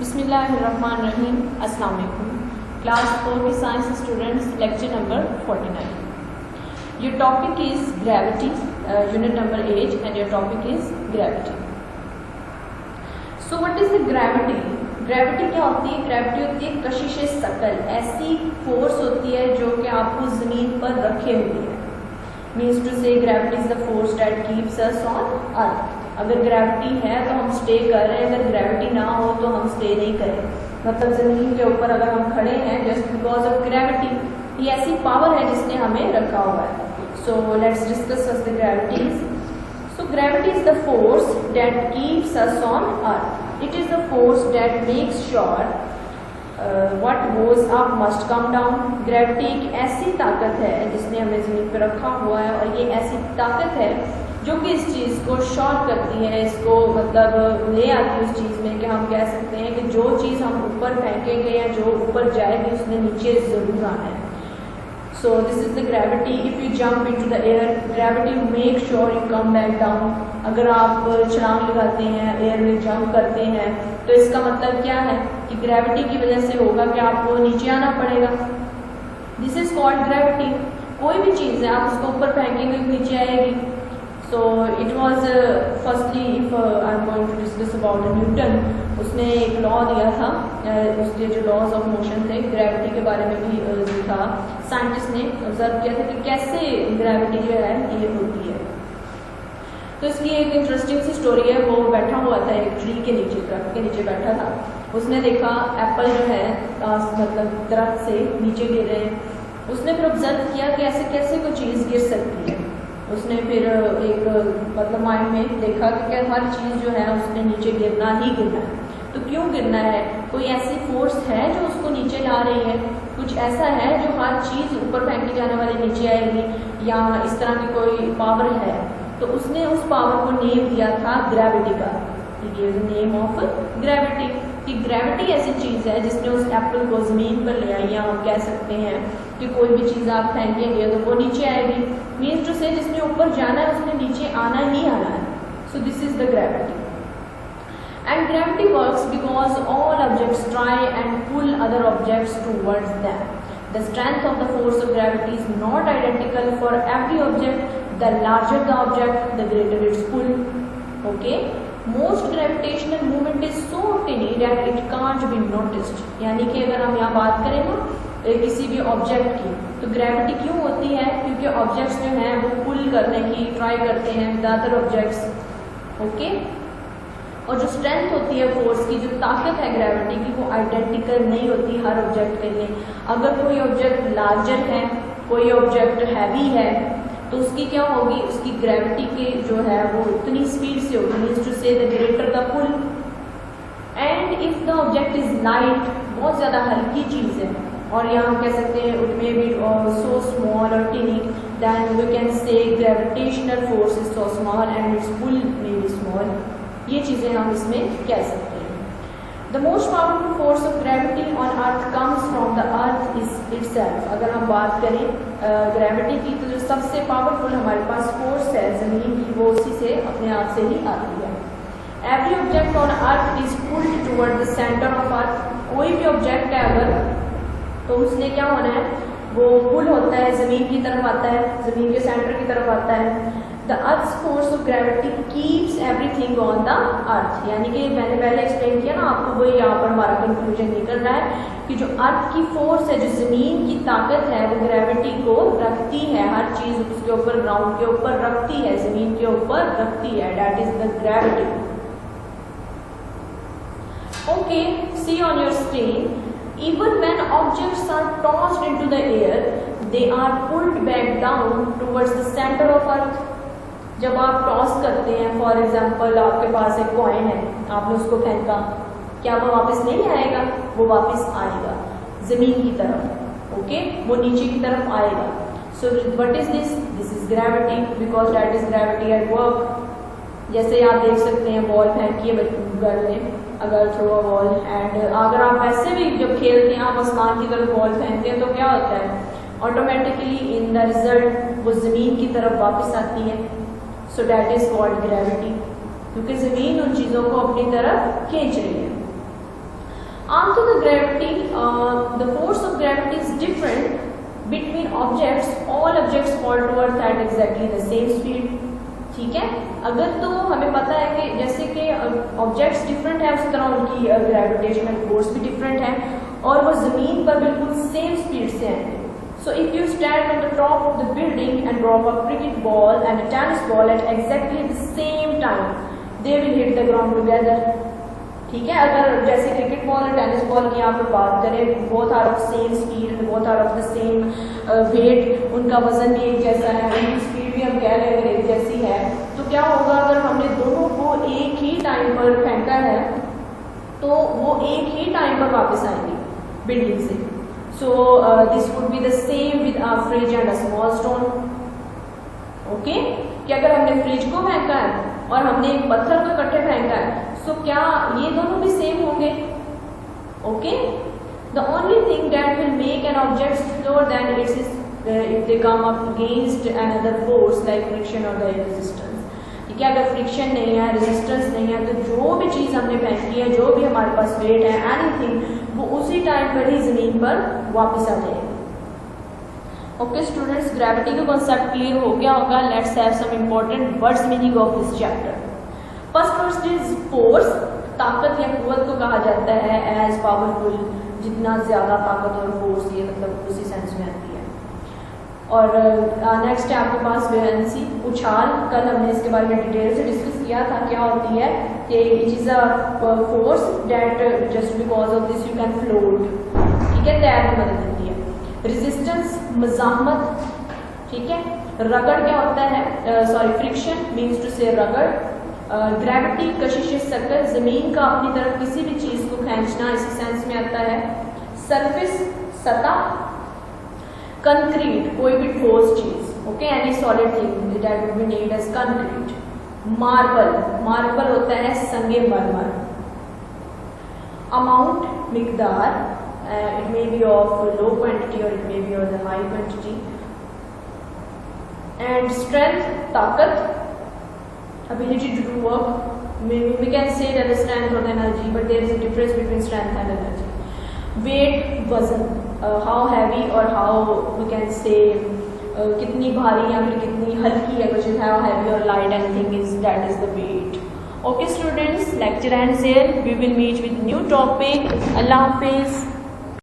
बिस्मिल्लाहिर्रहमानिर्रहीम। अस्सलाम वालेकुम। क्लास 4 की science students, lecture number 49। Your topic is gravity, unit number 8 and your topic is gravity. So what is the gravity? Gravity क्या होती है? Gravity होती है कशिश सकल, ऐसी फोर्स होती है जो कि आपको ज़मीन पर रखे हुई है। मीन्स टू से gravity is the force that keeps us on earth. अगर ग्रेविटी है तो हम स्टे कर रहे हैं, अगर ग्रेविटी ना हो तो हम स्टे नहीं करें। मतलब ज़मीन के ऊपर अगर हम खड़े हैं जस्ट बिकॉज ऑफ ग्रेविटी, ये ऐसी पावर है जिसने हमें रखा हुआ है। So let's discuss the gravities. So gravity is the force that keeps us on earth. It is the force that makes sure what goes up must come down. Gravity एक ऐसी ताकत है जिसने हमें ज़मीन पर रखा हुआ है, और ये ऐसी ताकत है जो कि इस चीज़ को शॉर्ट करती है, इसको मतलब ले आती है उस चीज़ में कि हम कह सकते हैं कि जो चीज़ हम ऊपर फेंकेंगे या जो ऊपर जाएगी उसने नीचे ज़रूर आना है। So this is the gravity. If you jump into the air, gravity will make sure you come back down. अगर आप छलांग लगाते हैं, एयर में जंप करते हैं, तो इसका मतलब क्या है कि ग्रेविटी की वजह से होगा कि आपको नीचे आना पड़ेगा। This is called gravity. कोई भी चीज़ है आप उसको ऊपर फेंकेंगे तो नीचे आएगी। So it was firstly, if I am going to discuss about Newton, उसने एक लॉ दिया था, उसके जो लॉज ऑफ मोशन थे ग्रेविटी के बारे में भी लिखा। साइंटिस्ट ने ऑब्जर्व किया था कि कैसे ग्रेविटी जो है ये होती है। तो इसकी एक इंटरेस्टिंग सी स्टोरी है। वो बैठा हुआ था एक ट्री के नीचे, दरख्त के नीचे बैठा था। उसने देखा एप्पल जो है मतलब दरख्त से नीचे गिर रहे हैं। उसने फिर ऑब्जर्व किया कि ऐसे कैसे कोई चीज़ गिर सकती है। उसने फिर एक मतलब माइंड में देखा कि क्या हर चीज़ जो है उसने नीचे गिरना ही गिरना है। तो क्यों गिरना है? कोई ऐसी फोर्स है जो उसको नीचे ला रही है, कुछ ऐसा है जो हर चीज़ ऊपर फेंकी जाने वाली नीचे आएगी, या इस तरह की कोई पावर है। तो उसने उस पावर को नेम दिया था ग्रेविटी का। He give the name of gravity. कि ग्रेविटी ऐसी चीज़ है जिसने उस एप्पल को ज़मीन पर ले आई, या हम कह सकते हैं कि कोई भी चीज़ आप फेंकेंगे तो वो नीचे आएगी। मीन्स टू से जिसने ऊपर जाना है उसने नीचे आना ही आना है। So this is the gravity. And gravity works because all objects try and pull other objects towards them. The strength of the force of gravity is not identical for every object. The larger the object the greater its pull. Okay, most gravitational movement is so tiny that it can't be noticed. यानी कि अगर हम यहाँ बात करें ना किसी भी ऑब्जेक्ट की, तो ग्रेविटी क्यों होती है? क्योंकि ऑब्जेक्ट्स जो हैं वो पुल करने की ट्राई करते हैं विद अदर ऑब्जेक्ट्स। ओके, और जो स्ट्रेंथ होती है फोर्स की, जो ताकत है ग्रेविटी की, वो आइडेंटिकल नहीं होती हर ऑब्जेक्ट के लिए। अगर कोई ऑब्जेक्ट लार्जर है, कोई ऑब्जेक्ट हैवी है, तो उसकी क्या होगी? उसकी ग्रेविटी के जो है वो उतनी स्पीड से होगी। Means to say the greater the pull. And if the object is light, बहुत ज़्यादा हल्की चीज़ है, और यहाँ हम कह सकते हैं it may be so small और tiny, then we can say gravitational force is so small and its pull may be small. ये चीज़ें हम इसमें कह सकते हैं। The most powerful force of gravity on earth comes from the earth is itself. अगर हम बात करें ग्रेविटी की, तो जो सबसे पावरफुल हमारे पास फोर्स है ज़मीन की, वो उसी से अपने आप से ही आती है। Every object on earth is pulled toward the centre of earth. कोई भी ऑब्जेक्ट है अगर, तो उसने क्या होना है? वो पुल होता है, ज़मीन की तरफ आता है, ज़मीन के सेंटर की तरफ आता है। The earth's force of gravity keeps everything on the earth. यानी कि मैंने पहले एक्सप्लेन किया ना आपको, वही यहाँ पर हमारा कंक्लूजन निकल रहा है कि जो अर्थ की फोर्स है, जो ज़मीन की ताकत है, वो ग्रेविटी को रखती है। हर चीज़ उसके ऊपर, ग्राउंड के ऊपर रखती है, ज़मीन के ऊपर रखती है। That is the gravity. Okay, see on your screen, even when objects are tossed into the air, they are pulled back down towards the center of earth. जब आप टॉस करते हैं, फॉर एग्जाम्पल आपके पास एक कॉइन है, आपने उसको फेंका, क्या वो वापस नहीं आएगा? वो वापस आएगा ज़मीन की तरफ। ओके, वो नीचे की तरफ आएगा। So what is this? This is gravity, because that is gravity at work. जैसे आप देख सकते हैं, बॉल फेंकी है घर में, अगर थ्रो अ बॉल, एंड अगर आप वैसे भी जब खेलते हैं आप आसमान की तरफ बॉल फेंकते हैं, तो क्या होता है? ऑटोमेटिकली इन द रिजल्ट वो ज़मीन की तरफ वापस आती है। So that is called gravity, क्योंकि ज़मीन उन चीज़ों को अपनी तरफ खींच रही है। After the gravity, the force of gravity is different between objects. All objects fall to earth at exactly the same speed. ठीक है, अगर तो हमें पता है कि जैसे कि ऑब्जेक्ट्स डिफरेंट है, उस तरह उनकी ग्रेविटेशनल फोर्स भी डिफरेंट है और वो ज़मीन पर बिल्कुल सेम स्पीड से आएंगे. So if you stand on the top of the building and drop a cricket ball and a tennis ball at exactly the same time, they will hit the ground together. ठीक है, अगर जैसे cricket ball और tennis ball की यहाँ पर बात करें, both are of same speed, both are of the same weight, उनका वजन भी एक जैसा है, उनकी स्पीड भी हम कह लें अगर एक जैसी है, तो क्या होगा अगर हमने दोनों को एक ही टाइम पर फेंका है तो वो एक ही टाइम पर वापस आएंगे बिल्डिंग से. So this would be the same with a fridge and a small stone. Okay? कि अगर हमने फ्रिज को फेंका है और हमने एक पत्थर को इकट्ठे फेंका है, so क्या ये दोनों भी सेम होंगे? Okay? The only thing that will make an object slower than it is if they come up against another force like friction or the resistance. ठीक है, अगर फ्रिक्शन नहीं है, रेजिस्टेंस नहीं है, तो जो भी चीज़ हमने फेंकी है, जो भी हमारे पास वेट है, एनीथिंग, वो उसी टाइम पर ही ज़मीन पर वापस आ जाएगी. ओके स्टूडेंट्स, ग्रेविटी का कॉन्सेप्ट क्लियर हो गया होगा. Let's have some important words meaning of this chapter. First word is force. ताकत या कुव्वत को कहा जाता है एज पावरफुल, जितना ज़्यादा ताकत और फोर्स, ये मतलब उसी सेंस में आती है. और नेक्स्ट है आपके पास वेहेंसी, उछाल. कल हमने इसके बारे में डिटेल से डिस्कस किया था क्या होती है, कि it is a force that just because of this you can float. ठीक है, तैर में मदद देती है. रेजिस्टेंस, मज़ाहमत. ठीक है, रगड़ क्या होता है, सॉरी फ्रिक्शन मीन्स टू से रगड़. ग्रेविटी, कशिश सकल, ज़मीन का अपनी तरफ किसी भी चीज़ को खींचना, इसी सेंस में आता है. सरफेस, सतह. कंक्रीट, कोई भी ठोस चीज. Okay, any solid thing that would be named as concrete. Marble, marble होता है संगमरमर. अमाउंट, मिकदार. It may be of low quantity और it may be of the high quantity. And strength, ताकत. ability to do work. We can say that the strength or the energy, but there is a difference between strength and energy. Weight, वजन. How heavy or how we can say कितनी भारी या फिर कितनी हल्की है, कुछ how heavy or light anything is, that is the weight. Okay students, lecture ends here. We will meet with new topic. Allah Hafiz.